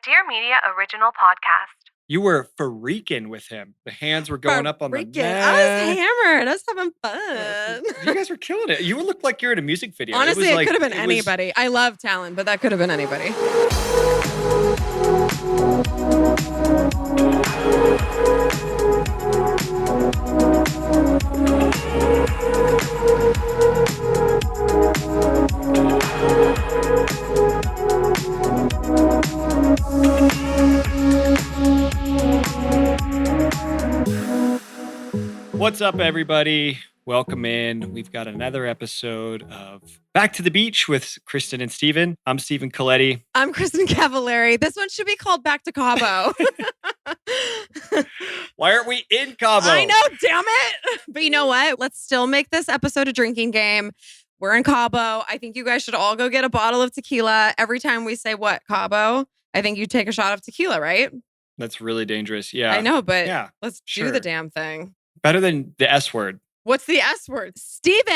Dear Media original podcast. You were freaking with him. The hands were going up on the mat. I was hammered. I was having fun. You guys were killing it. You looked like you're in a music video. Honestly, it could have been anybody. I love talent, but that could have been anybody. What's up, everybody? Welcome in. We've got another episode of Back to the Beach with Kristin and Steven. I'm Steven Colletti. I'm Kristin Cavallari. This one should be called Back to Cabo. Why aren't we in Cabo? I know, damn it. But you know what? Let's still make this episode a drinking game. We're in Cabo. I think you guys should all go get a bottle of tequila. Every time we say what, Cabo, I think you take a shot of tequila, right? That's really dangerous. Yeah. I know, but yeah, let's do the damn thing. Better than the S word. What's the S word? Steven!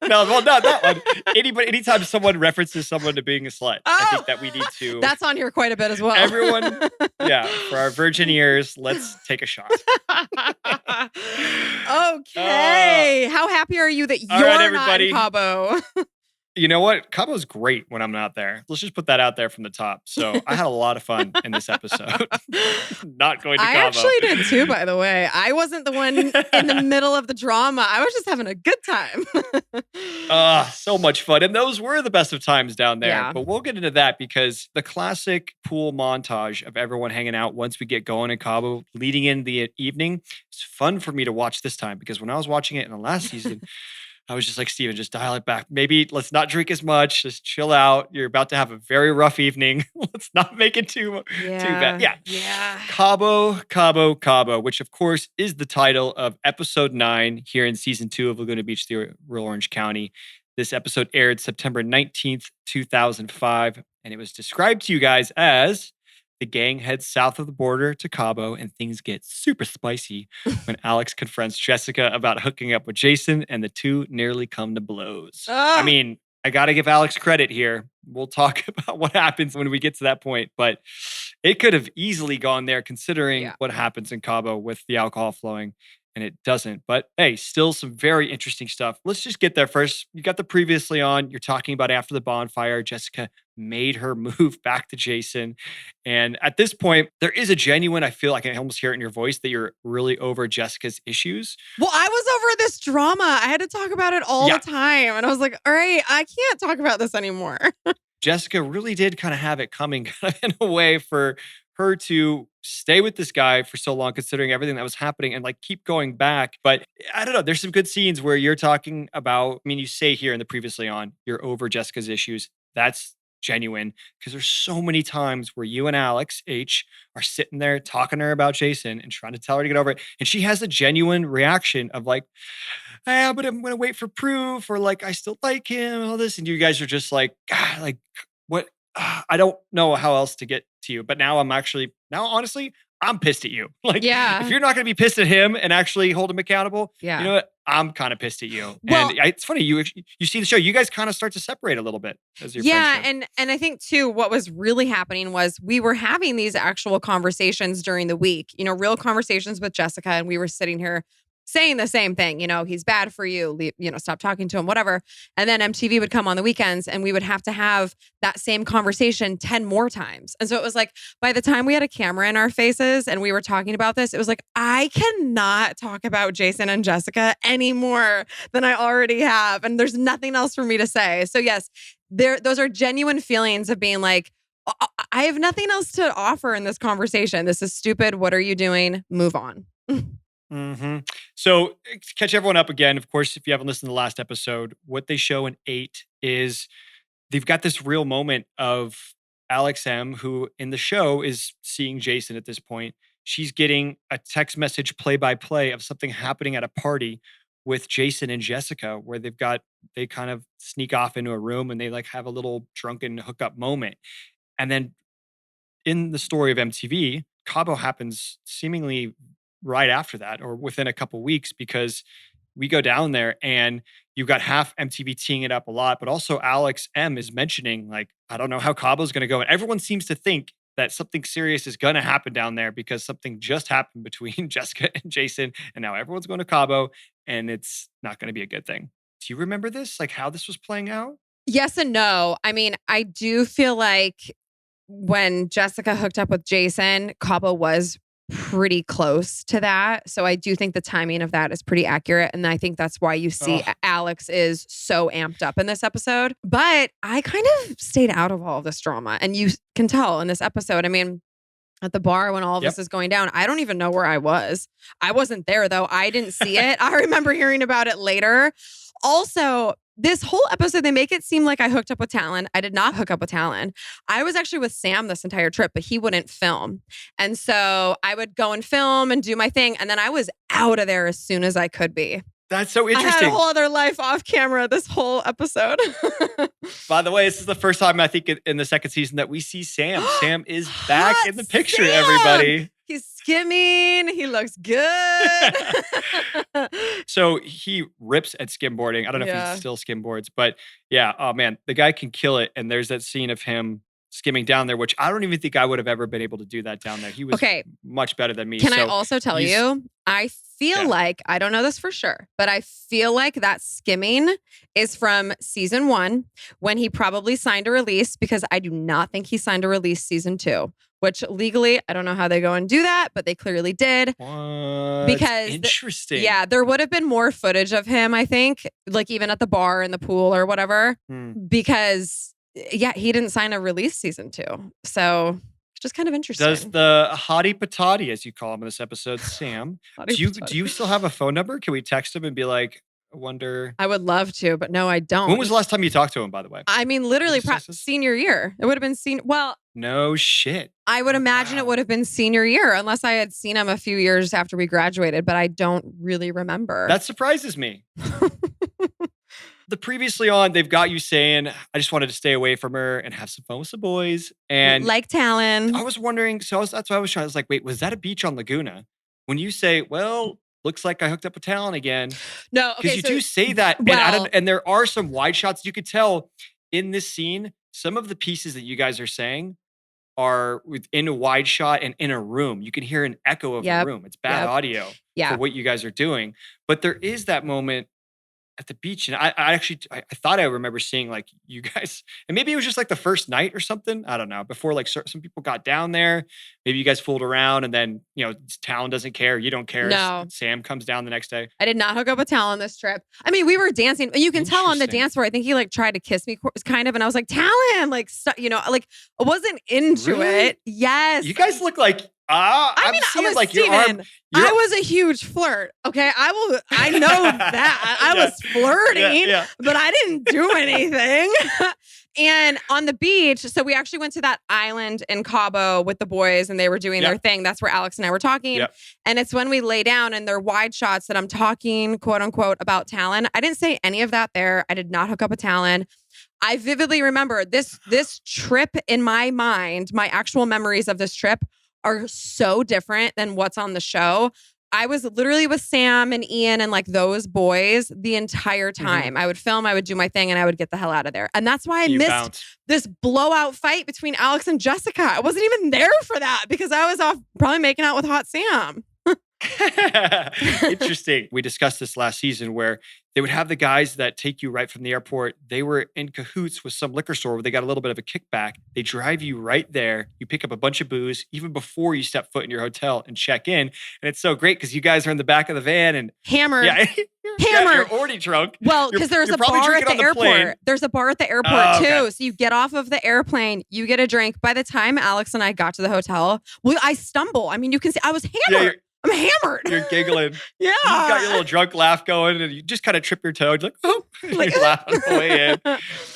No, well, not that one. Anytime someone references someone to being a slut, I think that we need to... That's on here quite a bit as well. Everyone, yeah, for our virgin ears, let's take a shot. Okay. How happy are you that you're not in Cabo? You know what? Cabo's great when I'm not there. Let's just put that out there from the top. So I had a lot of fun in this episode. Not going to Cabo. I actually did too, by the way. I wasn't the one in the middle of the drama. I was just having a good time. So much fun. And those were the best of times down there. Yeah. But we'll get into that because the classic pool montage of everyone hanging out once we get going in Cabo leading in the evening is fun for me to watch this time because when I was watching it in the last season, I was just like, Steven, just dial it back. Maybe let's not drink as much. Just chill out. You're about to have a very rough evening. Let's not make it too bad. Yeah. Cabo, which of course is the title of episode 9 here in season 2 of Laguna Beach, the Real Orange County. This episode aired September 19th, 2005, and it was described to you guys as the gang heads south of the border to Cabo, and things get super spicy when Alex confronts Jessica about hooking up with Jason, and the two nearly come to blows. I mean, I got to give Alex credit here. We'll talk about what happens when we get to that point, but it could have easily gone there considering what happens in Cabo with the alcohol flowing, and it doesn't. But hey, still some very interesting stuff. Let's just get there first. You got the previously on. You're talking about after the bonfire, Jessica made her move back to Jason. And at this point, there is a genuine, I feel like I can almost hear it in your voice that you're really over Jessica's issues. Well, I was over this drama. I had to talk about it all the time. And I was like, all right, I can't talk about this anymore. Jessica really did kind of have it coming kind of in a way for her to stay with this guy for so long, considering everything that was happening and like keep going back. But I don't know, there's some good scenes where you're talking about, I mean, you say here in the previously on, you're over Jessica's issues. That's genuine because there's so many times where you and Alex H are sitting there talking to her about Jason and trying to tell her to get over it. And she has a genuine reaction of like, yeah, but I'm going to wait for proof, or like, I still like him, all this. And you guys are just like, God, like what? I don't know how else to get to you, but now honestly, I'm pissed at you. Like, if you're not going to be pissed at him and actually hold him accountable, you know what? I'm kind of pissed at you. Well, and it's funny, you see the show, you guys kind of start to separate a little bit as your friendship. and I think too, what was really happening was we were having these actual conversations during the week, real conversations with Jessica, and we were sitting here saying the same thing, he's bad for you, stop talking to him, whatever. And then MTV would come on the weekends and we would have to have that same conversation 10 more times. And so it was like, by the time we had a camera in our faces and we were talking about this, it was like, I cannot talk about Jason and Jessica any more than I already have. And there's nothing else for me to say. So yes, those are genuine feelings of being like, I have nothing else to offer in this conversation. This is stupid. What are you doing? Move on. Mm-hmm. So to catch everyone up again, of course, if you haven't listened to the last episode, what they show in 8 is they've got this real moment of Alex M, who in the show is seeing Jason at this point. She's getting a text message play-by-play of something happening at a party with Jason and Jessica, where they kind of sneak off into a room and they like have a little drunken hookup moment. And then in the story of MTV, Cabo happens seemingly right after that or within a couple weeks because we go down there and you've got half MTV teeing it up a lot, but also Alex M is mentioning like, I don't know how Cabo's going to go. And everyone seems to think that something serious is going to happen down there because something just happened between Jessica and Jason. And now everyone's going to Cabo and it's not going to be a good thing. Do you remember this? Like how this was playing out? Yes and no. I mean, I do feel like when Jessica hooked up with Jason, Cabo was pretty close to that. So I do think the timing of that is pretty accurate. And I think that's why you see Alex is so amped up in this episode. But I kind of stayed out of all of this drama. And you can tell in this episode, I mean, at the bar when all of this is going down, I don't even know where I was. I wasn't there though. I didn't see it. I remember hearing about it later. Also, this whole episode, they make it seem like I hooked up with Talon. I did not hook up with Talon. I was actually with Sam this entire trip, but he wouldn't film. And so I would go and film and do my thing. And then I was out of there as soon as I could be. That's so interesting. I had a whole other life off camera this whole episode. By the way, this is the first time I think in the second season that we see Sam. Sam is back in the picture, Sam! Everybody. He's skimming. He looks good. So he rips at skimboarding. I don't know if he still skimboards, but yeah, oh man, the guy can kill it. And there's that scene of him skimming down there, which I don't even think I would have ever been able to do that down there. He was much better than me. Can I also tell you, I feel like, I don't know this for sure, but I feel like that skimming is from season 1 when he probably signed a release, because I do not think he signed a release season 2, which legally, I don't know how they go and do that, but they clearly did. What? Because interesting. There would have been more footage of him, I think, like even at the bar in the pool or whatever, because he didn't sign a release season 2. So it's just kind of interesting. Does the hottie patati, as you call him in this episode, Sam, do you still have a phone number? Can we text him and be like, I wonder? I would love to, but no, I don't. When was the last time you talked to him, by the way? I mean, literally senior year. It would have been no shit. I would imagine it would have been senior year unless I had seen him a few years after we graduated, but I don't really remember. That surprises me. The previously on, they've got you saying, I just wanted to stay away from her and have some fun with some boys. And like Talon. I was wondering, that's what I was trying. I was like, wait, was that a beach on Laguna? When you say, well, looks like I hooked up with Talon again. No, okay. Because you do say that. And there are some wide shots. You could tell in this scene, some of the pieces that you guys are saying are within a wide shot and in a room. You can hear an echo of a room. It's bad audio for what you guys are doing. But there is that moment at the beach. And I thought I remember seeing like you guys, and maybe it was just like the first night or something. I don't know. Before like some people got down there, maybe you guys fooled around and then, Talon doesn't care. You don't care. No. Sam comes down the next day. I did not hook up with Talon this trip. I mean, we were dancing. You can tell on the dance floor. I think he like tried to kiss me kind of. And I was like, Talon, like, like I wasn't into it. Yes. You guys look like, I mean, seeing was like your Steven, arm. I was a huge flirt. Okay. I know that. I was flirting, but I didn't do anything. And on the beach, so we actually went to that island in Cabo with the boys and they were doing their thing. That's where Alex and I were talking. And it's when we lay down and they're wide shots that I'm talking, quote unquote, about Talon. I didn't say any of that there. I did not hook up with Talon. I vividly remember this trip in my mind. My actual memories of this trip are so different than what's on the show. I was literally with Sam and Ian and like those boys the entire time. I would film, I would do my thing, and I would get the hell out of there. And that's why I missed this blowout fight between Alex and Jessica. I wasn't even there for that because I was off probably making out with Hot Sam. Interesting. We discussed this last season where they would have the guys that take you right from the airport. They were in cahoots with some liquor store where they got a little bit of a kickback. They drive you right there. You pick up a bunch of booze even before you step foot in your hotel and check in. And it's so great because you guys are in the back of the van and hammered. You're already drunk. Well, because there's a bar at the airport. There's a bar at the airport too. So you get off of the airplane, you get a drink. By the time Alex and I got to the hotel, I stumble. I mean, you can see I was hammered. I'm hammered. You're giggling. Yeah. You got your little drunk laugh going and you just kind of trip your toe. You're like, oh, you laugh on the way in.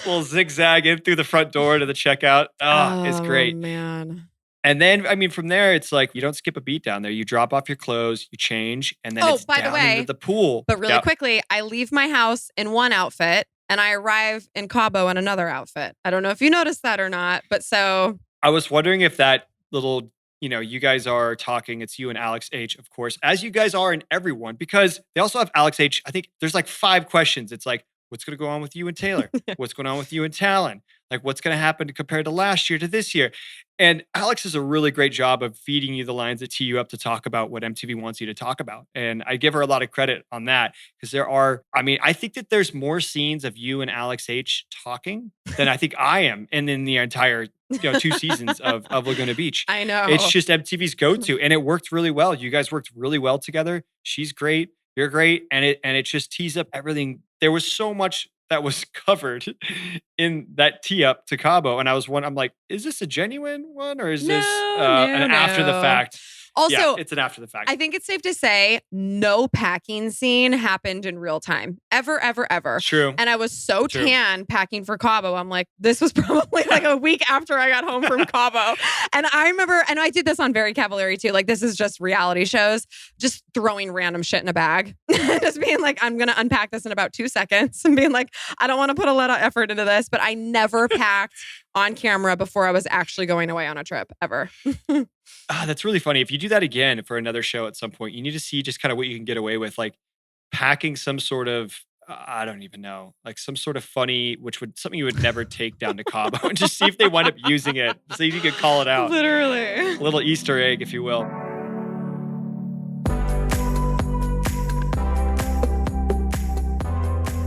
Little zigzag in through the front door to the checkout. Oh, it's great. Man. And then, I mean, from there, it's like you don't skip a beat down there. You drop off your clothes, you change, and then it's by down the way, into the pool. But really quickly, I leave my house in one outfit and I arrive in Cabo in another outfit. I don't know if you noticed that or not, but so. I was wondering if that little you guys are talking. It's you and Alex H, of course, as you guys are and everyone, because they also have Alex H. I think there's like 5 questions. It's like, what's going to go on with you and Taylor? What's going on with you and Talon? Like, what's going to happen compared to last year to this year? And Alex does a really great job of feeding you the lines that tee you up to talk about what MTV wants you to talk about. And I give her a lot of credit on that because I think that there's more scenes of you and Alex H talking than I think I am. And in the entire 2 seasons of Laguna Beach. I know. It's just MTV's go-to. And it worked really well. You guys worked really well together. She's great. You're great. And it just tees up everything. There was so much that was covered in that tee up to Cabo. And I'm like, is this a genuine one or is this an after the fact? Also, yeah, it's an after the fact. I think it's safe to say no packing scene happened in real time. Ever. True. And I was so tan packing for Cabo. I'm like, this was probably like a week after I got home from Cabo. And I remember, and I did this on Very Cavallari too. Like, this is just reality shows, just throwing random shit in a bag. Just being like, I'm going to unpack this in about 2 seconds and being like, I don't want to put a lot of effort into this, but I never packed on camera before I was actually going away on a trip ever. That's really funny. If you do that again for another show at some point, you need to see just kind of what you can get away with, like packing some sort of, I don't even know, like some sort of funny, something you would never take down to Cabo and just see if they wind up using it. See if you could call it out. Literally. A little Easter egg, if you will.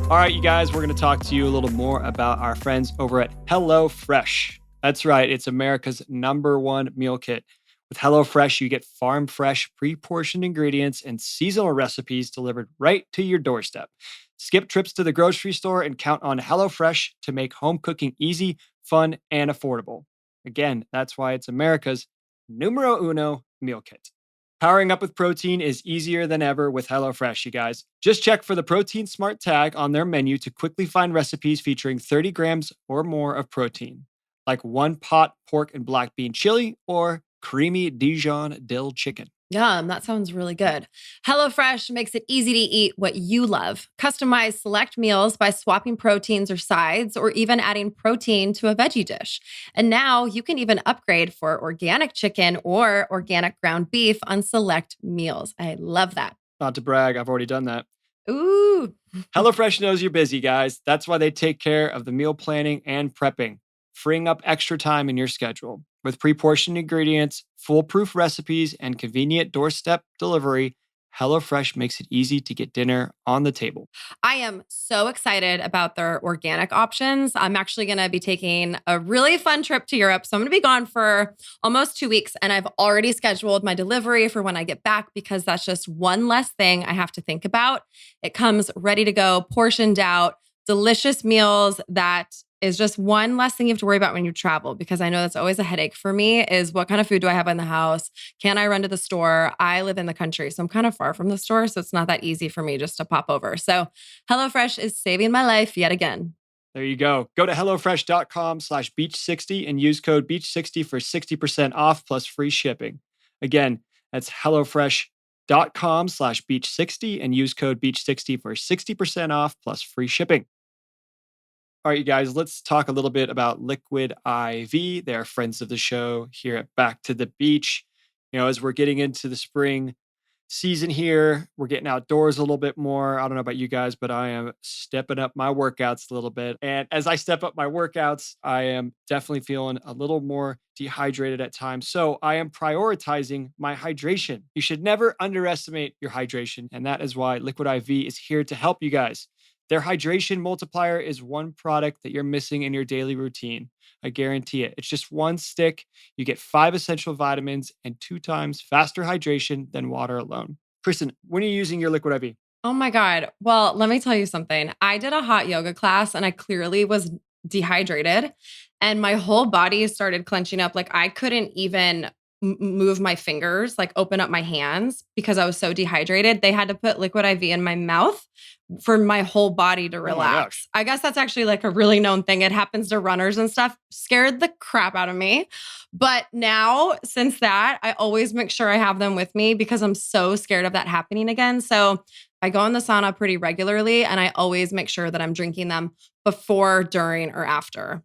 All right, you guys, we're going to talk to you a little more about our friends over at HelloFresh. That's right. It's America's #1 meal kit. With HelloFresh, you get farm fresh, pre-portioned ingredients and seasonal recipes delivered right to your doorstep. Skip trips to the grocery store and count on HelloFresh to make home cooking easy, fun, and affordable. Again, that's why it's America's #1 meal kit. Powering up with protein is easier than ever with HelloFresh, you guys. Just check for the Protein Smart tag on their menu to quickly find recipes featuring 30 grams or more of protein, like 1-pot pork and black bean chili or creamy Dijon dill chicken. Yum, that sounds really good. HelloFresh makes it easy to eat what you love. Customize select meals by swapping proteins or sides, or even adding protein to a veggie dish. And now you can even upgrade for organic chicken or organic ground beef on select meals. I love that. Not to brag, I've already done that. Ooh. HelloFresh knows you're busy, guys. That's why they take care of the meal planning and prepping, freeing up extra time in your schedule. With pre-portioned ingredients, foolproof recipes, and convenient doorstep delivery, HelloFresh makes it easy to get dinner on the table. I am so excited about their organic options. I'm actually going to be taking a really fun trip to Europe. So I'm going to be gone for almost 2 weeks, and I've already scheduled my delivery for when I get back because that's just one less thing I have to think about. It comes ready to go, portioned out, delicious meals that is just one less thing you have to worry about when you travel, because I know that's always a headache for me is what kind of food do I have in the house? Can I run to the store? I live in the country, so I'm kind of far from the store, so it's not that easy for me just to pop over. So HelloFresh is saving my life yet again. There you go. Go to HelloFresh.com/Beach60 and use code Beach60 for 60% off plus free shipping. Again, that's HelloFresh.com/Beach60 and use code Beach60 for 60% off plus free shipping. All right, you guys, let's talk a little bit about Liquid IV. They're friends of the show here at Back to the Beach. As we're getting into the spring season here, we're getting outdoors a little bit more. I don't know about you guys, but I am stepping up my workouts a little bit. And as I step up my workouts, I am definitely feeling a little more dehydrated at times. So I am prioritizing my hydration. You should never underestimate your hydration. And that is why Liquid IV is here to help you guys. Their hydration multiplier is one product that you're missing in your daily routine. I guarantee it. It's just one stick. You get 5 essential vitamins and 2 times faster hydration than water alone. Kristin, when are you using your Liquid IV? Oh my God. Well, let me tell you something. I did a hot yoga class and I clearly was dehydrated and my whole body started clenching up. Like I couldn't even move my fingers, like open up my hands because I was so dehydrated. They had to put Liquid IV in my mouth for my whole body to relax. I guess that's actually like a really known thing. It happens to runners and stuff. Scared the crap out of me. But now, since that, I always make sure I have them with me because I'm so scared of that happening again. So I go in the sauna pretty regularly and I always make sure that I'm drinking them before, during, or after.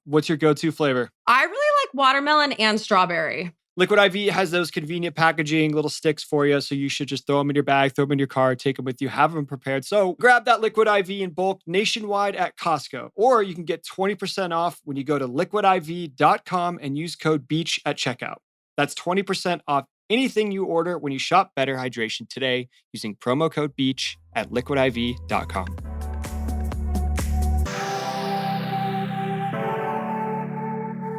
What's your go-to flavor? I really like watermelon and strawberry. Liquid IV has those convenient packaging, little sticks for you. So you should just throw them in your bag, throw them in your car, take them with you, have them prepared. So grab that Liquid IV in bulk nationwide at Costco. Or you can get 20% off when you go to liquidiv.com and use code BEACH at checkout. That's 20% off anything you order when you shop Better Hydration today using promo code BEACH at liquidiv.com.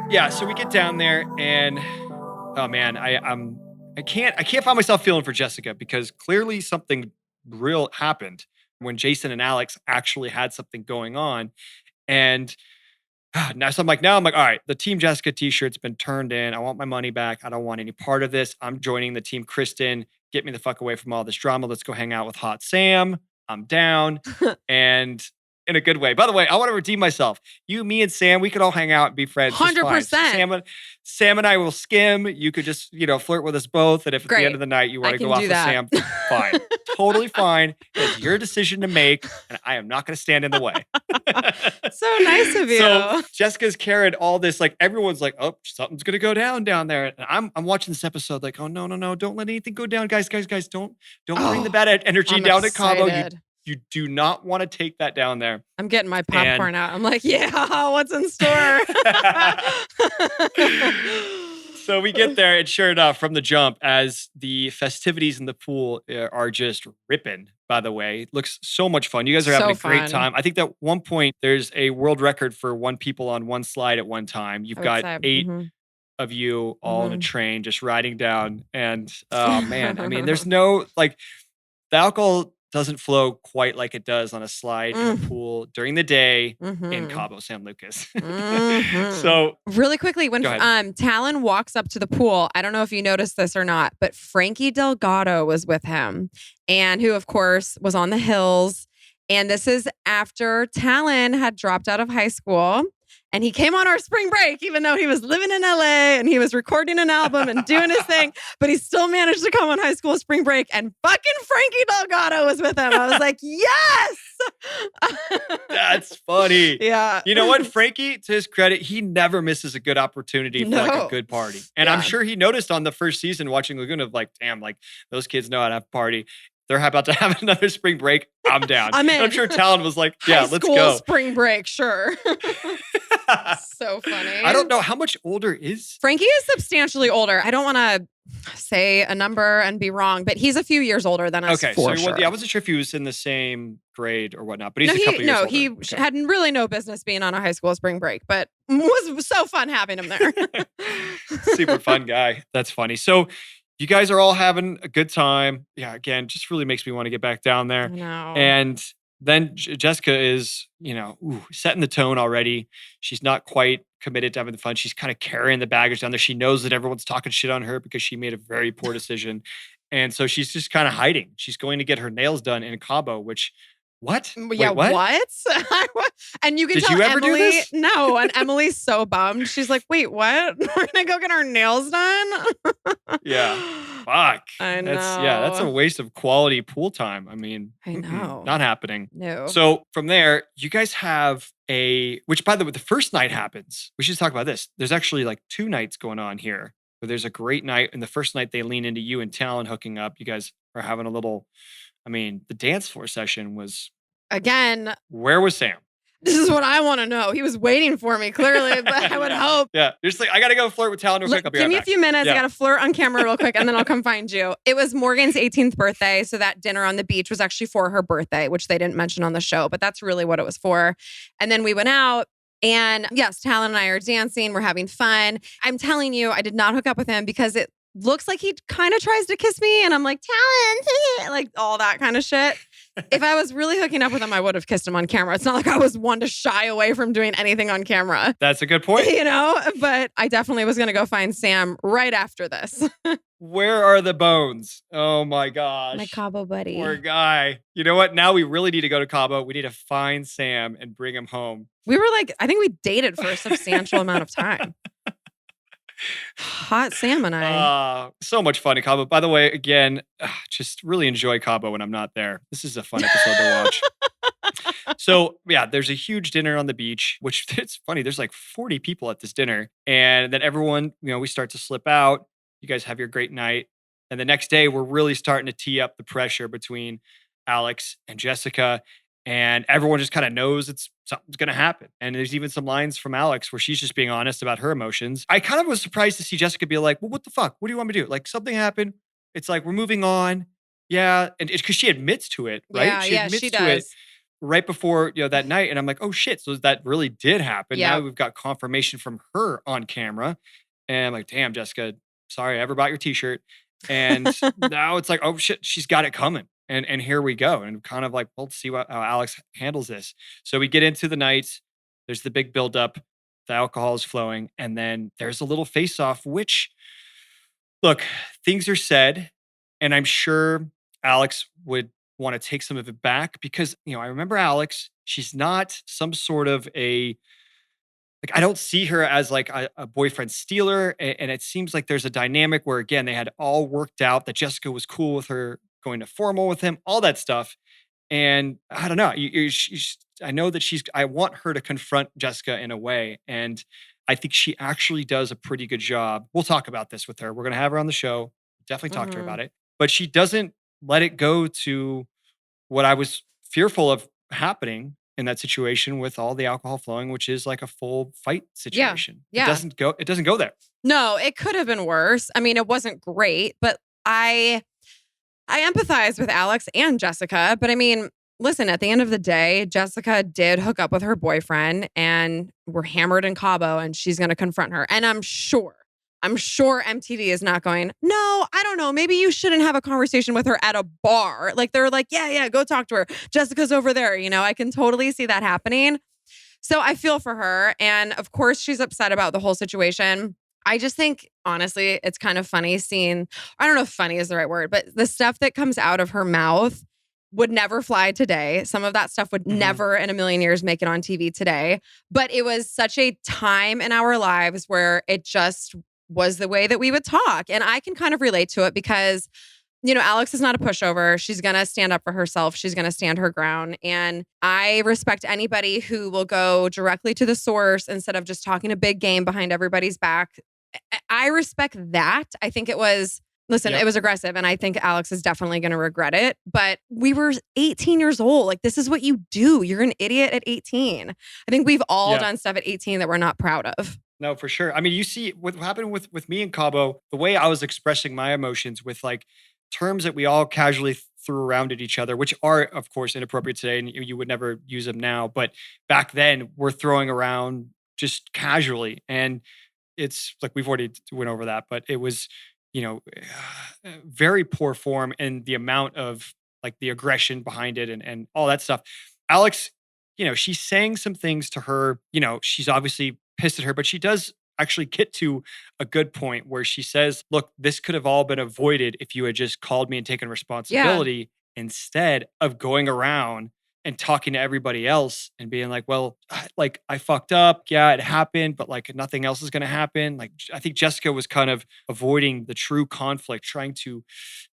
Yeah, so we get down there and oh man, I can't find myself feeling for Jessica because clearly something real happened when Jason and Alex actually had something going on. And now I'm like, all right, the Team Jessica t-shirt's been turned in. I want my money back. I don't want any part of this. I'm joining the Team Kristin. Get me the fuck away from all this drama. Let's go hang out with Hot Sam. I'm down. And in a good way. By the way, I want to redeem myself. You, me, and Sam, we could all hang out and be friends. 100%. Sam and I will skim. You could just, flirt with us both. And if at the end of the night you want to go off with Sam, fine. Totally fine. It's your decision to make, and I am not going to stand in the way. So nice of you. So Jessica's carried all this, like everyone's like, oh, something's going to go down there. And I'm watching this episode like, oh, no. Don't let anything go down. Guys, don't bring the bad energy down to Cabo. You do not want to take that down there. I'm getting my popcorn out. I'm like, yeah, what's in store? So we get there, and sure enough, from the jump, as the festivities in the pool are just ripping, by the way. It looks so much fun. You guys are having a great time. I think that at one point, there's a world record for one people on one slide at one time. You've got 8 of you all in a train just riding down. And, oh, man, I mean, there's no, like, the alcohol doesn't flow quite like it does on a slide in a pool during the day in Cabo San Lucas. So really quickly, when Talon walks up to the pool, I don't know if you noticed this or not, but Frankie Delgado was with him, and who of course was on the hills. And this is after Talon had dropped out of high school. And he came on our spring break, even though he was living in LA and he was recording an album and doing his thing, but he still managed to come on high school spring break, and fucking Frankie Delgado was with him. I was like, yes! That's funny. Yeah. You know what? Frankie, to his credit, he never misses a good opportunity for like a good party. And I'm sure he noticed on the first season watching Laguna, like, damn, like those kids know how to have a party. They're about to have another spring break. I'm down. I'm sure Talon was like, yeah, let's go. Spring break, sure. So funny. I don't know. How much older is Frankie? Is substantially older. I don't want to say a number and be wrong, but he's a few years older than us. Okay, so sure. I wasn't sure if he was in the same grade or whatnot, but he's a couple years older. He had really no business being on a high school spring break, but was so fun having him there. Super fun guy. That's funny. So you guys are all having a good time. Yeah, again, just really makes me want to get back down there. I know. And then Jessica is, setting the tone already. She's not quite committed to having the fun. She's kind of carrying the baggage down there. She knows that everyone's talking shit on her because she made a very poor decision. And so she's just kind of hiding. She's going to get her nails done in Cabo, which... What? Yeah, Wait, what? And you can tell Emily, do this? No, and Emily's so bummed. She's like, wait, what? We're going to go get our nails done? Yeah. Fuck. I know. That's a waste of quality pool time. I mean, I know. Not happening. No. So from there, you guys have which by the way, the first night happens. We should talk about this. There's actually like 2 nights going on here. But there's a great night. And the first night they lean into you and Talon hooking up. You guys are having a little... the dance floor session was... Again... Where was Sam? This is what I want to know. He was waiting for me, clearly, but I would hope. Yeah. You're just like, I got to go flirt with Talon real quick. I'll be Give right me back. a few minutes. Yeah. I got to flirt on camera real quick, and then I'll come find you. It was Morgan's 18th birthday, so that dinner on the beach was actually for her birthday, which they didn't mention on the show, but that's really what it was for. And then we went out. And yes, Talon and I are dancing. We're having fun. I'm telling you, I did not hook up with him because it looks like he kind of tries to kiss me. And I'm like, Talon, like all that kind of shit. If I was really hooking up with him, I would have kissed him on camera. It's not like I was one to shy away from doing anything on camera. That's a good point. But I definitely was going to go find Sam right after this. Where are the bones? Oh my gosh. My Cabo buddy. Poor guy. You know what? Now we really need to go to Cabo. We need to find Sam and bring him home. We were like, I think we dated for a substantial amount of time. Hot Sam and I. So much fun in Cabo. By the way, again, just really enjoy Cabo when I'm not there. This is a fun episode to watch. So yeah, there's a huge dinner on the beach, which it's funny. There's like 40 people at this dinner. And then everyone, we start to slip out. You guys have your great night. And the next day, we're really starting to tee up the pressure between Alex and Jessica. And everyone just kind of knows something's going to happen. And there's even some lines from Alex where she's just being honest about her emotions. I kind of was surprised to see Jessica be like, well, what the fuck? What do you want me to do? Like, something happened. It's like, we're moving on. Yeah. And it's because she admits to it, right? Yeah, She admits she to it does. right before, that night. And I'm like, oh shit. So that really did happen. Yeah. Now we've got confirmation from her on camera. And I'm like, damn, Jessica, sorry, I ever bought your t-shirt. And now it's like, oh shit, she's got it coming. And here we go. And kind of like, well, let's see how Alex handles this. So we get into the night. There's the big buildup. The alcohol is flowing. And then there's a little face off, which, look, things are said. And I'm sure Alex would want to take some of it back because, I remember Alex, she's not some sort of I don't see her as like a boyfriend stealer. And it seems like there's a dynamic where, again, they had all worked out that Jessica was cool with her going to formal with him, all that stuff. And I don't know. I know that I want her to confront Jessica in a way. And I think she actually does a pretty good job. We'll talk about this with her. We're going to have her on the show. Definitely talk to her about it. But she doesn't let it go to what I was fearful of happening in that situation with all the alcohol flowing, which is like a full fight situation. Yeah. It doesn't go there. No, it could have been worse. I mean, it wasn't great, but I empathize with Alex and Jessica. But I mean, listen, at the end of the day, Jessica did hook up with her boyfriend and we're hammered in Cabo and she's going to confront her. And I'm sure MTV is not going, no, I don't know. Maybe you shouldn't have a conversation with her at a bar. Like they're like, yeah, go talk to her. Jessica's over there. I can totally see that happening. So I feel for her. And of course, she's upset about the whole situation. I just think, honestly, it's kind of funny seeing, I don't know if funny is the right word, but the stuff that comes out of her mouth would never fly today. Some of that stuff would never in a million years make it on TV today. But it was such a time in our lives where it just was the way that we would talk. And I can kind of relate to it because, Alex is not a pushover. She's going to stand up for herself. She's going to stand her ground. And I respect anybody who will go directly to the source instead of just talking a big game behind everybody's back. I respect that. I think it was, it was aggressive. And I think Alex is definitely going to regret it. But we were 18 years old. Like, this is what you do. You're an idiot at 18. I think we've all done stuff at 18 that we're not proud of. No, for sure. I mean, you see what happened with me and Cabo, the way I was expressing my emotions with like terms that we all casually threw around at each other, which are, of course, inappropriate today and you would never use them now. But back then, we're throwing around just casually. And it's like we've already went over that, but it was, very poor form and the amount of like the aggression behind it and all that stuff. Alex, she's saying some things to her, she's obviously pissed at her, but she does actually get to a good point where she says, look, this could have all been avoided if you had just called me and taken responsibility instead of going around and talking to everybody else and being like, well, like I fucked up. Yeah, it happened, but like nothing else is going to happen. Like, I think Jessica was kind of avoiding the true conflict, trying to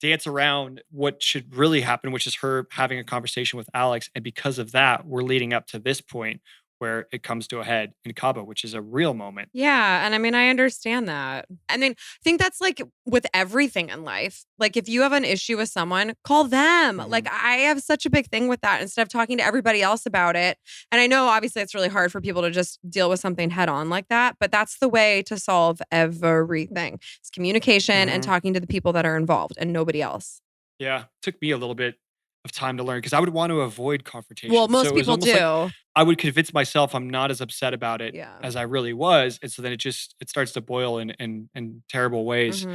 dance around what should really happen, which is her having a conversation with Alex. And because of that, we're leading up to this point where it comes to a head in Cabo, which is a real moment. Yeah. And I mean, I understand that. I mean, I think that's like with everything in life. Like if you have an issue with someone, call them. Like I have such a big thing with that instead of talking to everybody else about it. And I know obviously it's really hard for people to just deal with something head on like that, but that's the way to solve everything. It's communication and talking to the people that are involved and nobody else. Yeah. It took me a little bit of time to learn because I would want to avoid confrontation. Well, most people do. Like I would convince myself I'm not as upset about it as I really was. And so then it starts to boil in terrible ways.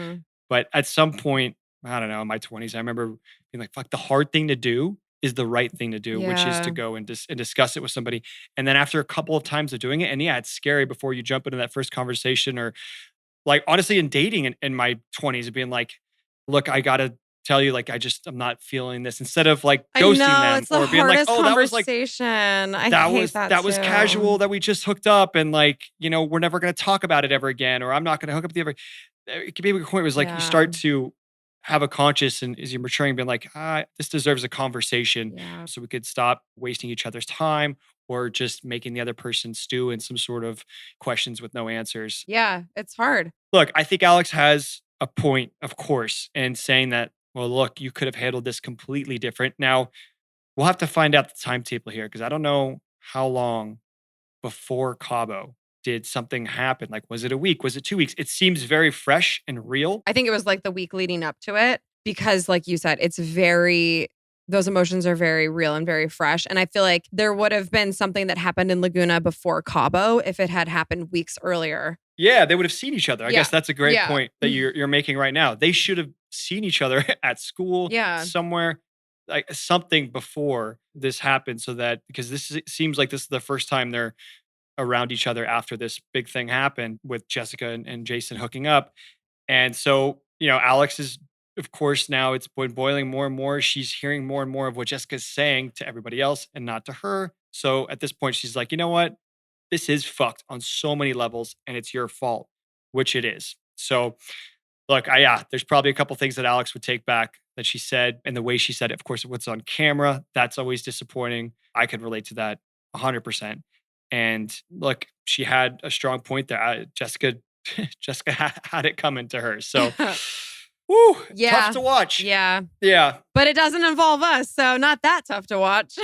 But at some point, I don't know, in my 20s, I remember being like, fuck, the hard thing to do is the right thing to do, which is to go and discuss it with somebody. And then after a couple of times of doing it, and it's scary before you jump into that first conversation or like honestly in dating in my 20s and being like, look, I got to tell you, like, I'm not feeling this instead of like ghosting them or being like, oh, that was like, that was casual that we just hooked up and like, we're never going to talk about it ever again, or I'm not going to hook up with you ever. It could be a point was like, you start to have a conscious and as you're maturing, being like, this deserves a conversation so we could stop wasting each other's time or just making the other person stew in some sort of questions with no answers. Yeah, it's hard. Look, I think Alex has a point, of course, and saying that, well, look, you could have handled this completely different. Now, we'll have to find out the timetable here because I don't know how long before Cabo did something happen. Like, was it a week? Was it 2 weeks? It seems very fresh and real. I think it was like the week leading up to it because, like you said, those emotions are very real and very fresh. And I feel like there would have been something that happened in Laguna before Cabo if it had happened weeks earlier. Yeah, they would have seen each other. I guess that's a great Yeah. point that you're making right now. They should have seen each other at school, somewhere, like something before this happened, so that because it seems like this is the first time they're around each other after this big thing happened with Jessica and Jason hooking up. And so, Alex is, of course, now it's been boiling more and more. She's hearing more and more of what Jessica's saying to everybody else and not to her. So at this point, she's like, you know what? This is fucked on so many levels and it's your fault, which it is. So look, there's probably a couple things that Alex would take back that she said, and the way she said it, of course, what's on camera, that's always disappointing. I could relate to that 100%. And look, she had a strong point there. Jessica had it coming to her. So, woo, tough to watch. Yeah. Yeah. But it doesn't involve us, so not that tough to watch.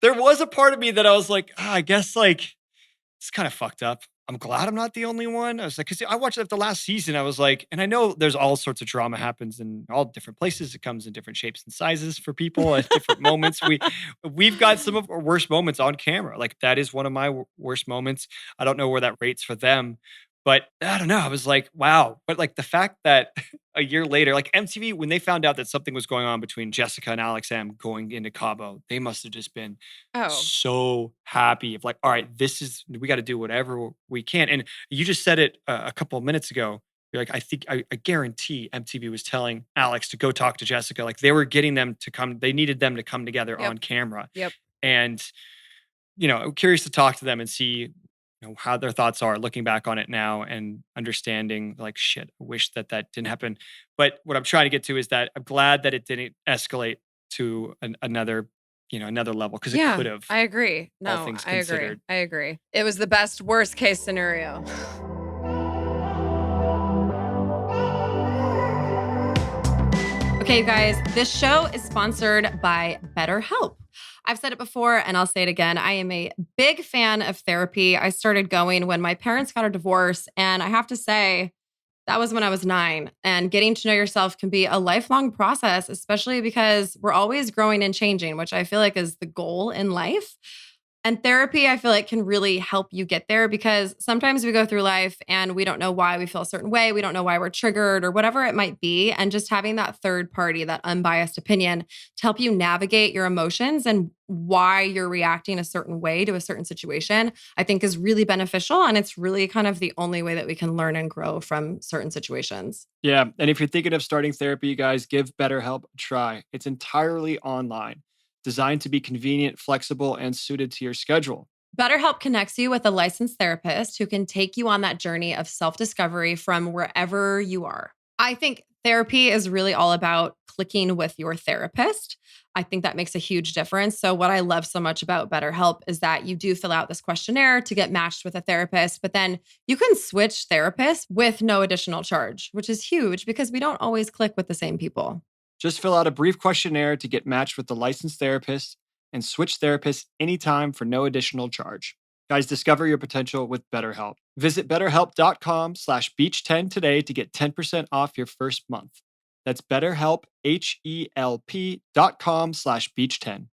There was a part of me that I was like, I guess like it's kind of fucked up. I'm glad I'm not the only one. I was like, because I watched it the last season. I was like, and I know there's all sorts of drama happens in all different places. It comes in different shapes and sizes for people at different moments. We've got some of our worst moments on camera. Like that is one of my worst moments. I don't know where that rates for them, but I don't know. I was like, wow. But like the fact that a year later, like MTV, when they found out that something was going on between Jessica and Alex M going into Cabo, they must have just been so happy of like, all right, we got to do whatever we can. And you just said it a couple of minutes ago. You're like, I guarantee MTV was telling Alex to go talk to Jessica. Like they were getting them to come. They needed them to come together on camera. Yep. And, curious to talk to them and see how their thoughts are looking back on it now and understanding like, shit, I wish that didn't happen. But what I'm trying to get to is that I'm glad that it didn't escalate to another level because it could have. I agree. No, all things considered. I agree. It was the best worst case scenario. Okay, you guys, this show is sponsored by BetterHelp. I've said it before and I'll say it again. I am a big fan of therapy. I started going when my parents got a divorce, and I have to say, that was when I was 9. And getting to know yourself can be a lifelong process, especially because we're always growing and changing, which I feel like is the goal in life. And therapy, I feel like, can really help you get there because sometimes we go through life and we don't know why we feel a certain way. We don't know why we're triggered or whatever it might be. And just having that third party, that unbiased opinion to help you navigate your emotions and why you're reacting a certain way to a certain situation, I think is really beneficial. And it's really kind of the only way that we can learn and grow from certain situations. Yeah. And if you're thinking of starting therapy, you guys, give BetterHelp a try. It's entirely online, designed to be convenient, flexible, and suited to your schedule. BetterHelp connects you with a licensed therapist who can take you on that journey of self-discovery from wherever you are. I think therapy is really all about clicking with your therapist. I think that makes a huge difference. So what I love so much about BetterHelp is that you do fill out this questionnaire to get matched with a therapist, but then you can switch therapists with no additional charge, which is huge because we don't always click with the same people. Just fill out a brief questionnaire to get matched with the licensed therapist and switch therapists anytime for no additional charge. Guys, discover your potential with BetterHelp. Visit betterhelp.com/beach10 today to get 10% off your first month. That's BetterHelp, HELP.com/beach10.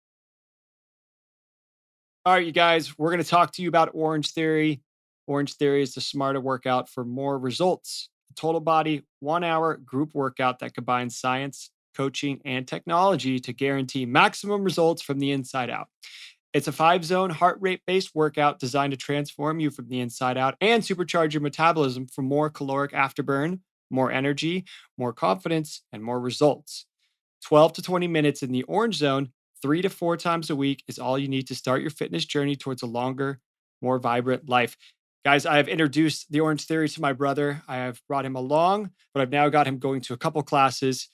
All right, you guys, we're going to talk to you about Orangetheory. Orangetheory is the smarter workout for more results. A total body, 1 hour group workout that combines science, coaching, and technology to guarantee maximum results from the inside out. It's a 5-zone heart rate-based workout designed to transform you from the inside out and supercharge your metabolism for more caloric afterburn, more energy, more confidence, and more results. 12 to 20 minutes in the orange zone, 3 to 4 times a week is all you need to start your fitness journey towards a longer, more vibrant life. Guys, I have introduced the Orangetheory to my brother. I have brought him along, but I've now got him going to a couple classes.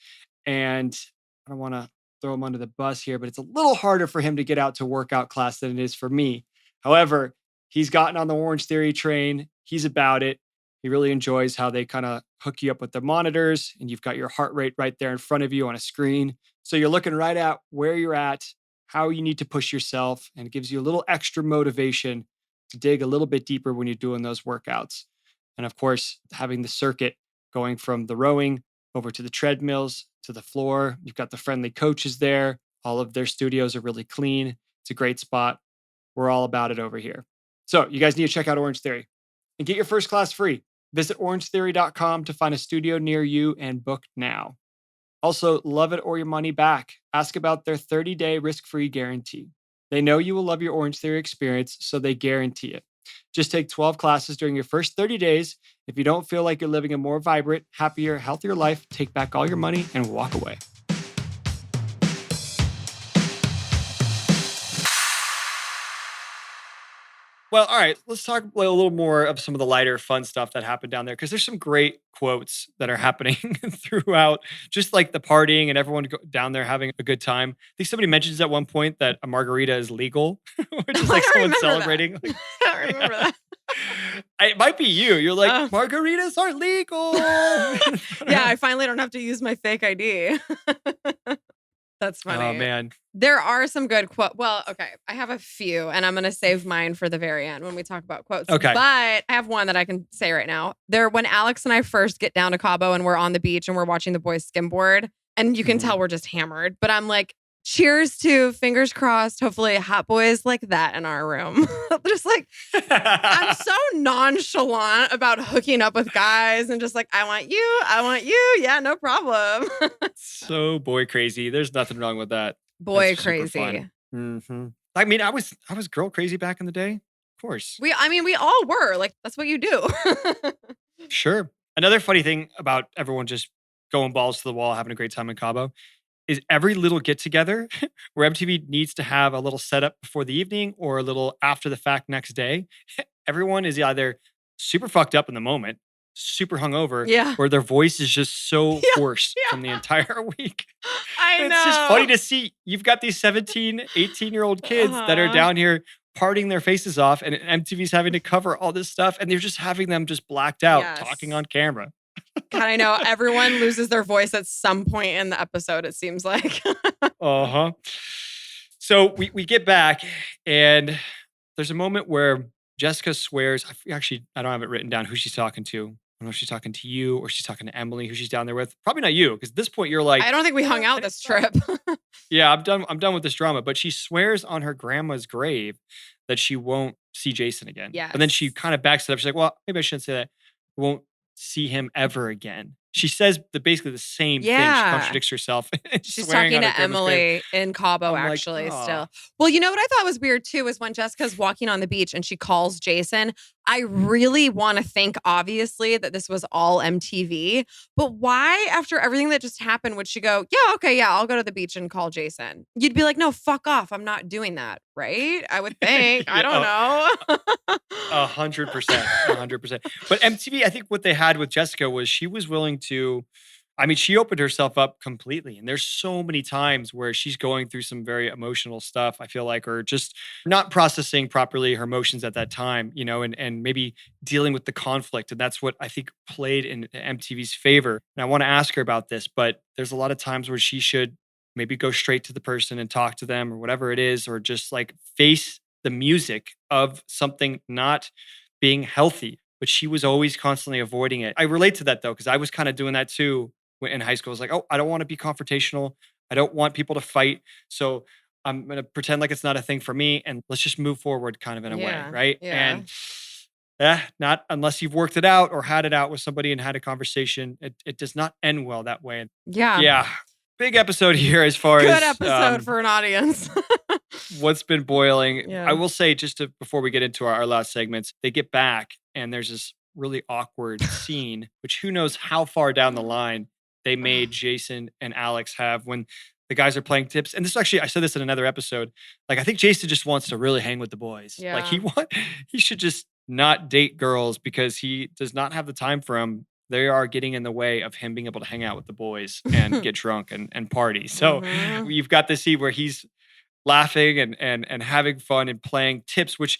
And I don't want to throw him under the bus here, but it's a little harder for him to get out to workout class than it is for me. However, he's gotten on the Orangetheory train. He's about it. He really enjoys how they kind of hook you up with the monitors and you've got your heart rate right there in front of you on a screen. So you're looking right at where you're at, how you need to push yourself, and it gives you a little extra motivation to dig a little bit deeper when you're doing those workouts. And of course, having the circuit going from the rowing over to the treadmills to the floor. You've got the friendly coaches there. All of their studios are really clean. It's a great spot. We're all about it over here. So you guys need to check out Orange Theory and get your first class free. Visit orangetheory.com to find a studio near you and book now. Also, love it or your money back. Ask about their 30-day risk-free guarantee. They know you will love your Orange Theory experience, so they guarantee it. Just take 12 classes during your first 30 days. If you don't feel like you're living a more vibrant, happier, healthier life, take back all your money and walk away. Well, all right, let's talk a little more of some of the lighter, fun stuff that happened down there because there's some great quotes that are happening throughout, just like the partying and everyone down there having a good time. I think somebody mentions at one point that a margarita is legal, which is like someone celebrating. Like, I remember that. It might be you. You're like, margaritas are legal. Yeah, I finally don't have to use my fake ID. That's funny. Oh, man. There are some good quotes. Well, okay. I have a few, and I'm going to save mine for the very end when we talk about quotes. Okay. But I have one that I can say right now. When Alex and I first get down to Cabo and we're on the beach and we're watching the boys skimboard, and you can tell we're just hammered. But I'm like, cheers to fingers crossed. Hopefully, hot boys like that in our room. Just like, I'm so nonchalant about hooking up with guys and just like, I want you. Yeah, no problem. So boy crazy. There's nothing wrong with that. Boy That's super crazy. fun. Mm-hmm. I mean, I was girl crazy back in the day. Of course. We all were. Like, that's what you do. Sure. Another funny thing about everyone just going balls to the wall, having a great time in Cabo, is every little get together where MTV needs to have a little setup before the evening or a little after the fact next day. Everyone is either super fucked up in the moment, super hungover, or their voice is just so hoarse from the entire week. I know. It's just funny to see. You've got these 17, 18-year-old kids that are down here partying their faces off, and MTV's having to cover all this stuff, and they're just having them just blacked out talking on camera. God, I know. Everyone loses their voice at some point in the episode, it seems like. Uh-huh. So we get back, and there's a moment where Jessica swears. I don't have it written down who she's talking to. I don't know if she's talking to you or she's talking to Emily, who she's down there with. Probably not you, because at this point you're like, I don't think we hung out this trip. Yeah, I'm done with this drama. But she swears on her grandma's grave that she won't see Jason again. Yes. But then she kind of backs it up. She's like, well, maybe I shouldn't say that. Won't see him ever again. She says basically the same thing. She contradicts herself. She's talking to Emily in Cabo, actually, still. Well, you know what I thought was weird, too, is when Jessica's walking on the beach and she calls Jason. I really want to think, obviously, that this was all MTV. But why, after everything that just happened, would she go, I'll go to the beach and call Jason? You'd be like, no, fuck off. I'm not doing that, right? I would think. I don't know. 100%. 100%. But MTV, I think what they had with Jessica was she was willing to, she opened herself up completely. And there's so many times where she's going through some very emotional stuff, I feel like, or just not processing properly her emotions at that time, and maybe dealing with the conflict. And that's what I think played in MTV's favor. And I want to ask her about this, but there's a lot of times where she should maybe go straight to the person and talk to them or whatever it is, or just like face the music of something not being healthy. But she was always constantly avoiding it. I relate to that though, because I was kind of doing that too in high school. I was like, I don't want to be confrontational. I don't want people to fight. So I'm going to pretend like it's not a thing for me. And let's just move forward kind of in a way. Right. Yeah. And not unless you've worked it out or had it out with somebody and had a conversation. It does not end well that way. Yeah. Yeah. Big episode here as far Good as episode for an audience. what's been boiling. Yeah. I will say before we get into our last segments, they get back and there's this really awkward scene, which who knows how far down the line they made Jason and Alex have when the guys are playing tips. And this actually, I said this in another episode. Like, I think Jason just wants to really hang with the boys. Yeah. Like he should just not date girls because he does not have the time for them. They are getting in the way of him being able to hang out with the boys and get drunk and party. So you've got this scene where he's laughing and having fun and playing tips, which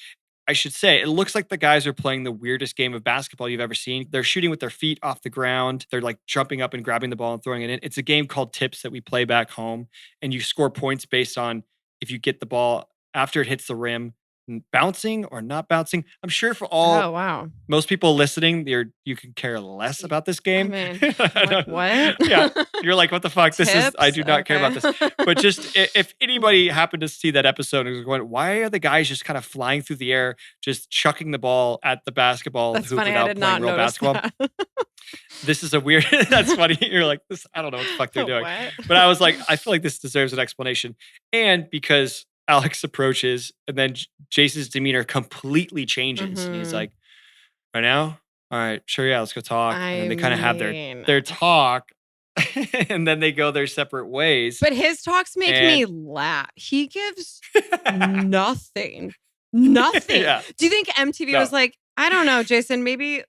I should say, it looks like the guys are playing the weirdest game of basketball you've ever seen. They're shooting with their feet off the ground. They're like jumping up and grabbing the ball and throwing it in. It's a game called Tips that we play back home. And you score points based on if you get the ball after it hits the rim, bouncing or not bouncing. I'm sure for Oh, wow. most people listening, you can care less about this game. I mean, like, what? Yeah. You're like, what the fuck? I do not care about Okay. this. But just if anybody happened to see that episode and was going, why are the guys just kind of flying through the air, just chucking the ball at the basketball That's hoop funny. without I did playing not real notice basketball? that. This is a weird, that's funny. You're like, this, I don't know what the fuck they're doing. What? But I was like, I feel like this deserves an explanation. And because Alex approaches and then Jason's demeanor completely changes. And he's Mhm. like, right now? All right, sure, yeah, let's go talk. And then they kind of have mean- their talk and then they go their separate ways. But his talks make me laugh. He gives nothing. Nothing. Yeah. Do you think MTV No. was like, I don't know, Jason, maybe,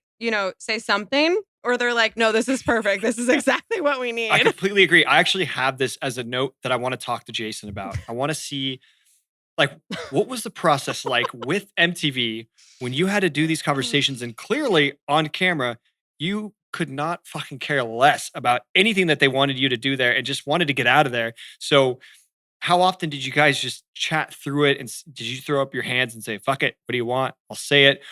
say something? Or they're like, no, this is perfect. This is exactly what we need. I completely agree. I actually have this as a note that I want to talk to Jason about. I want to see, like, what was the process like with MTV when you had to do these conversations and clearly on camera, you could not fucking care less about anything that they wanted you to do there and just wanted to get out of there. So how often did you guys just chat through it? And did you throw up your hands and say, fuck it, what do you want? I'll say it.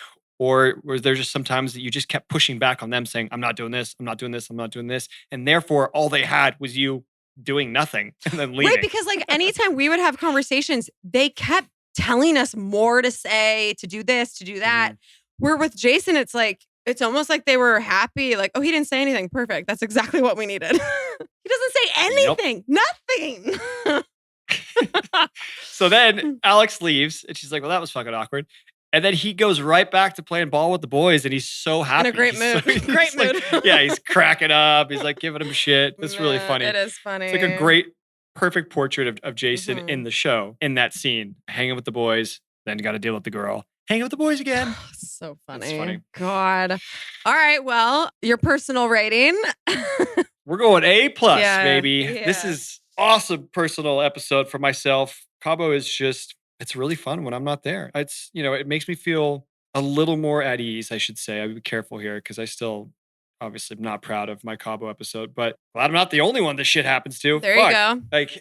Or was there just sometimes that you just kept pushing back on them saying, I'm not doing this, I'm not doing this, I'm not doing this. And therefore all they had was you doing nothing and then leaving. Right, because like anytime we would have conversations, they kept telling us more to say, to do this, to do that. Where with Jason, it's like, it's almost like they were happy. Like, oh, he didn't say anything. Perfect. That's exactly what we needed. He doesn't say anything. Nothing. So then Alex leaves and she's like, well, that was fucking awkward. And then he goes right back to playing ball with the boys and he's so happy. In a great He's mood. he's Great like- mood. Yeah, he's cracking up. He's like giving him shit. It's really Yeah, funny. It is funny. It's like a great, perfect portrait of Jason Mhm. in the show, in that scene, hanging with the boys, then got to deal with the girl, hanging with the boys again. So funny. It's funny. God. All right. Well, your personal rating. We're going A+, Yeah, baby. This yeah. is awesome personal episode for myself. Cabo is just, it's really fun when I'm not there. It's, it makes me feel a little more at ease, I should say. I would be careful here because I still obviously am not proud of my Cabo episode, but glad I'm not the only one this shit happens to. There Fuck. you go. Like,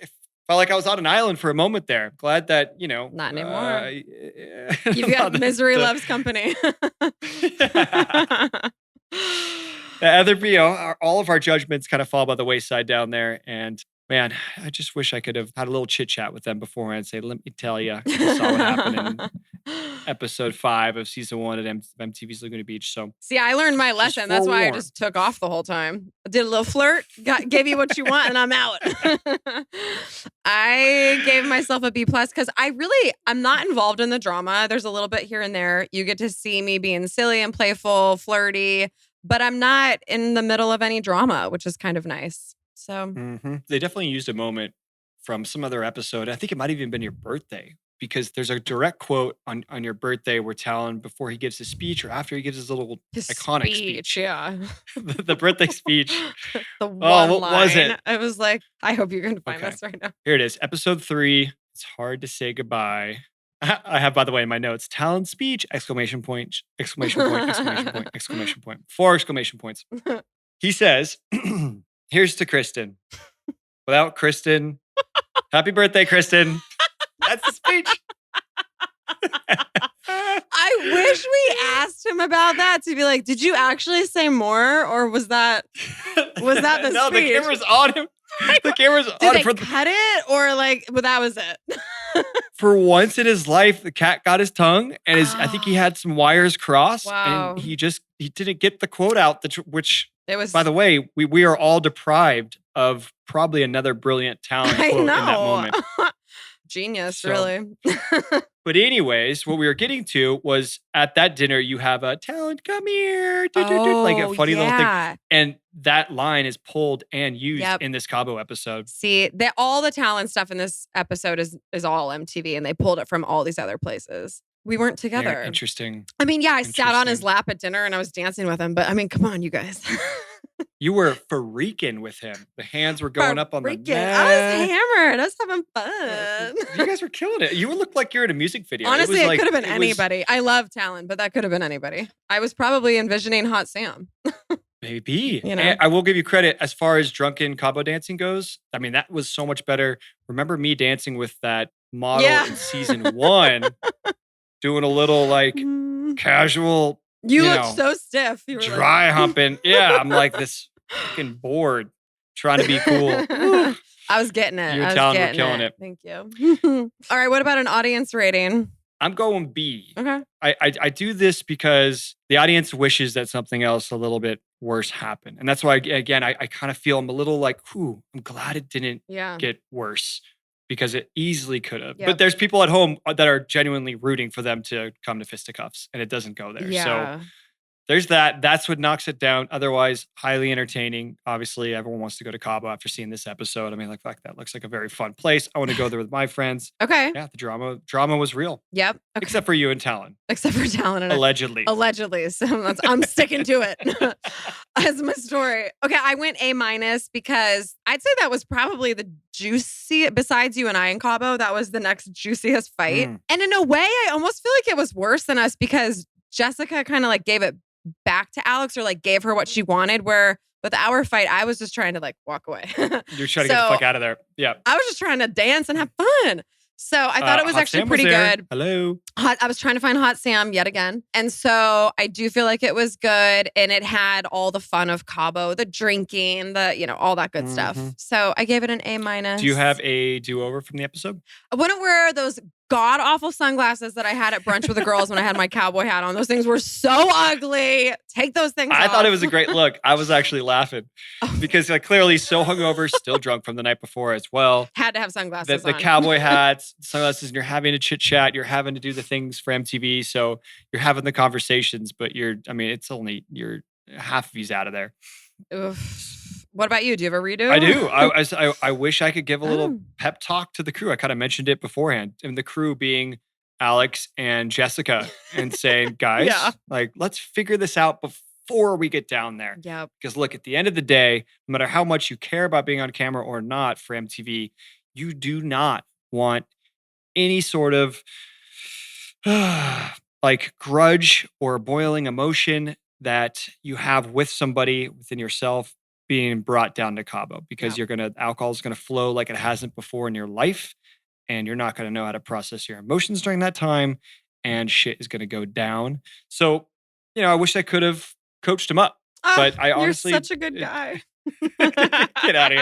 felt like I was on an island for a moment there. Glad that, Not anymore. You've You've got misery loves company. All of our judgments kind of fall by the wayside down there. And man, I just wish I could have had a little chit chat with them before and say, let me tell you, I saw what happened in episode 5 of season 1 at MTV's Laguna Beach. So See, I learned my lesson. That's why I forewarned. just took off the whole time. Did a little flirt, gave you what you want, and I'm out. I gave myself a B+ because I'm not involved in the drama. There's a little bit here and there. You get to see me being silly and playful, flirty, but I'm not in the middle of any drama, which is kind of nice. So They definitely used a moment from some other episode. I think it might have even been your birthday, because there's a direct quote on your birthday where Talon, before he gives his speech or after he gives his little his iconic speech, yeah. the birthday speach. The one what was line. it? I was like, I hope you're going to find Okay. this right now. Here it is, episode 3. It's hard to say goodbye. I have, by the way, in my notes, Talon's speech, exclamation point, exclamation point, exclamation point, exclamation point, 4 exclamation points. He says, here's to Kristin. Without Kristin, happy birthday, Kristin. That's the speech. I wish we asked him about that to be like, did you actually say more, or was that the No, the speech? camera's on him. The camera's Did on they him. cut it, or like, but that was it? For once in his life, the cat got his tongue, and I think he had some wires crossed, Wow. and he didn't get the quote out, which, It was. by the way, we are all deprived of probably another brilliant talent I quote know. in that moment. Genius, So- really. But anyways, what we were getting to was at that dinner, you have a Talon, come here, like a funny little thing. yeah. And that line is pulled and used Yep. in this Cabo episode. See, all the talent stuff in this episode is all MTV, and they pulled it from all these other places. We weren't Very together. interesting. I mean, yeah, I sat on his Interesting. lap at dinner and I was dancing with him, but I mean, come on, you guys. You were freaking with him. The hands were going up on the Freaking. mat. I was hammered. I was having fun. You guys were killing it. You looked like you're in a music video. Honestly, it like, could have been it was- anybody. I love talent, but that could have been anybody. I was probably envisioning Hot Sam. Maybe. You know? And I will give you credit as far as drunken Cabo dancing goes. I mean, that was so much better. Remember me dancing with that model Yeah. in season 1, doing a little like casual, You you looked know, so stiff. You were dry humping. Yeah, I'm like this fucking bored, trying to be cool. Woo. I was getting it. You and I was Talon were getting killing it. Thank you. All right. What about an audience rating? I'm going B. Okay. I do this because the audience wishes that something else a little bit worse happened. And that's why, again, I kind of feel I'm a little like, whew, I'm glad it didn't Yeah. get worse because it easily could have. Yep. But there's people at home that are genuinely rooting for them to come to fisticuffs and it doesn't go there. Yeah. So there's that. That's what knocks it down. Otherwise, highly entertaining. Obviously, everyone wants to go to Cabo after seeing this episode. I mean, like, fuck, that looks like a very fun place. I want to go there with my friends. Okay. Yeah, the drama was real. Yep. Okay. Except for you and Talon. Except for talent. And Allegedly. Allegedly. So I'm sticking to it as my story. Okay. I went A- because I'd say that was probably the juicy, besides you and I in Cabo, that was the next juiciest fight. And in a way, I almost feel like it was worse than us because Jessica kind of like gave it back to Alex or like gave her what she wanted, where with our fight, I was just trying to like walk away. You're trying to get the So- fuck out of there. Yeah. I was just trying to dance and have fun. So I thought it was Hot actually Sam pretty there. good. Hello. I was trying to find Hot Sam yet again. And so I do feel like it was good. And it had all the fun of Cabo, the drinking, all that good stuff. Mhm. So I gave it an A-. Do you have a do-over from the episode? I wouldn't wear those god awful sunglasses that I had at brunch with the girls when I had my cowboy hat on. Those things were so ugly. Take those things off. I thought it was a great look. I was actually laughing Oh. because like clearly so hungover, still drunk from the night before as well. Had to have sunglasses The on. cowboy hats, sunglasses, and you're having a chit chat. You're having to do the things for MTV. So you're having the conversations, but it's only half of you's out of there. Oof. What about you? Do you have a redo? I do. I wish I could give a little Oh. pep talk to the crew. I kind of mentioned it beforehand, and the crew being Alex and Jessica, and saying, guys, Yeah. like, let's figure this out before we get down there. Yep. Because look, at the end of the day, no matter how much you care about being on camera or not for MTV, you do not want any sort of like grudge or boiling emotion that you have with somebody within yourself being brought down to Cabo, because alcohol is gonna flow like it hasn't before in your life, and you're not gonna know how to process your emotions during that time, and shit is gonna go down. So, I wish I could have coached him up. But I honestly- You're such a good guy. Get out of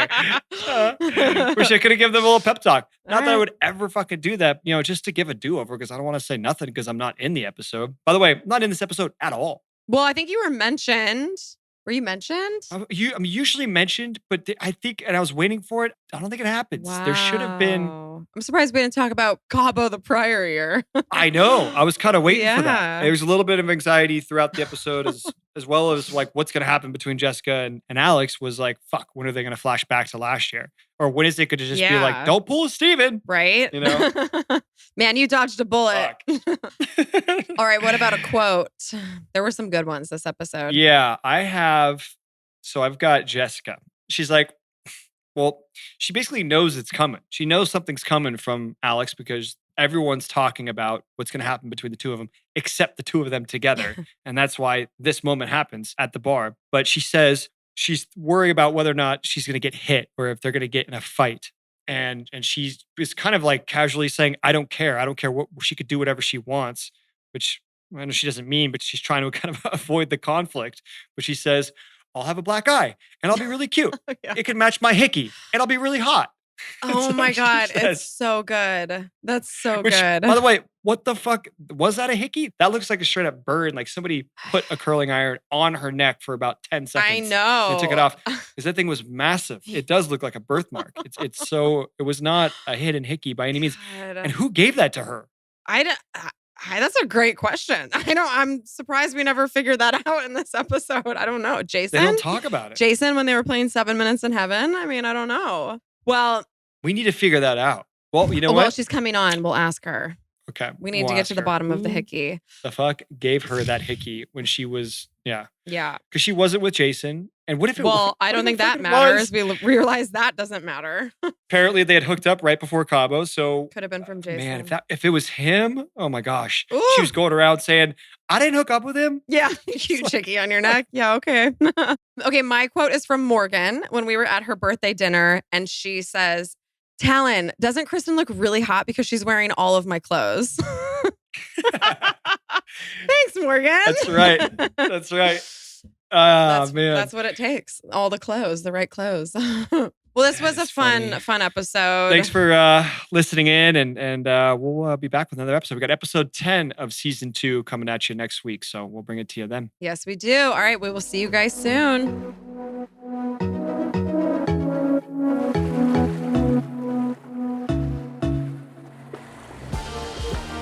here. Wish I could have given them a little pep talk. Not that I would ever fucking do that, just to give a do-over, because I don't want to say nothing because I'm not in the episode. By the way, I'm not in this episode at all. Well, I think you were mentioned. Were you mentioned? I'm usually mentioned, but I think, and I was waiting for it. I don't think it happens. There should have been. Wow. I'm surprised we didn't talk about Cabo the prior year. I know. I was kind of waiting for that. Yeah. There was a little bit of anxiety throughout the episode, as well as like what's going to happen between Jessica and Alex. Was like, fuck, when are they going to flash back to last year? Or when is it going to just be Yeah. like, don't pull a Steven? Right? You know? Man, you dodged a bullet. Fuck. All right, what about a quote? There were some good ones this episode. Yeah, I have. So I've got Jessica. She's like, well, she basically knows it's coming. She knows something's coming from Alex because everyone's talking about what's going to happen between the two of them, except the two of them together. And that's why this moment happens at the bar. But she says she's worried about whether or not she's going to get hit or if they're going to get in a fight. And she is kind of like casually saying, I don't care. I don't care what she could do, whatever she wants, which I know she doesn't mean, but she's trying to kind of avoid the conflict. But she says, I'll have a black eye and I'll be really cute. Yeah. It can match my hickey and I'll be really hot. Oh That's my what she God. says. It's so good. That's so Which, good. by the way, what the fuck? Was that a hickey? That looks like a straight up burn. Like somebody put a curling iron on her neck for about 10 seconds. I know. And took it off. Because that thing was massive. It does look like a birthmark. It's so, it was not a hidden hickey by any means. God. And who gave that to her? That's a great question. I'm surprised we never figured that out in this episode. I don't know. Jason? They don't talk about it. Jason, when they were playing 7 Minutes in Heaven? I don't know. Well, We need to figure that out. Well, you know well, what? she's coming on. We'll ask her. Okay. We need we'll to get ask to the her. bottom of the Who hickey. the fuck gave her that hickey when she was Yeah. Yeah. Because she wasn't with Jason. And what if it Well, I what don't if think it that fucking matters. was? We realize that doesn't matter. Apparently they had hooked up right before Cabo. So Could have been from Jason. man, if it was him, oh my gosh. Ooh. She was going around saying, I didn't hook up with him. Yeah, cute chickie on your neck. Yeah, okay. Okay, my quote is from Morgan when we were at her birthday dinner, and she says, Talon, doesn't Kristin look really hot because she's wearing all of my clothes? Thanks, Morgan. That's right. That's right. Man. That's what it takes. All the clothes, the right clothes. Well, this was a fun episode. Thanks for listening in, and we'll be back with another episode. We got episode 10 of season 2 coming at you next week, so we'll bring it to you then. Yes, we do. All right, we will see you guys soon.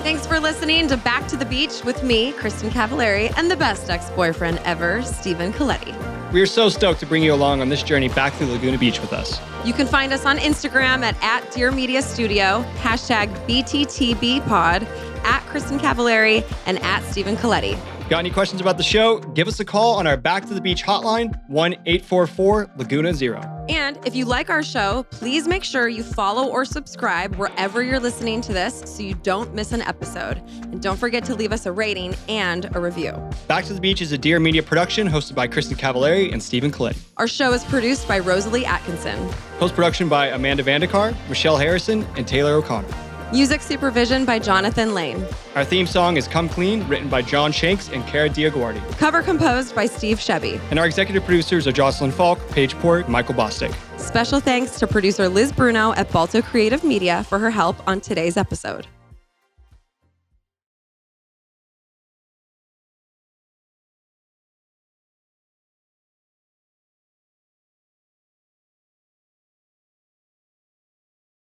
Thanks for listening to Back to the Beach with me, Kristin Cavallari, and the best ex-boyfriend ever, Stephen Colletti. We are so stoked to bring you along on this journey back to Laguna Beach with us. You can find us on Instagram at Dear Media Studio, #BTTBpod, @Kristin Cavallari, and @Stephen Colletti. Got any questions about the show? Give us a call on our Back to the Beach hotline, 1-844-LAGUNA-0. And if you like our show, please make sure you follow or subscribe wherever you're listening to this so you don't miss an episode. And don't forget to leave us a rating and a review. Back to the Beach is a Dear Media production hosted by Kristin Cavallari and Stephen Colletti. Our show is produced by Rosalie Atkinson. Post-production by Amanda Vandekar, Michelle Harrison, and Taylor O'Connor. Music supervision by Jonathan Lane. Our theme song is Come Clean, written by John Shanks and Cara Diaguardi. Cover composed by Steve Shebby. And our executive producers are Jocelyn Falk, Paige Port, and Michael Bostic. Special thanks to producer Liz Bruno at Balto Creative Media for her help on today's episode.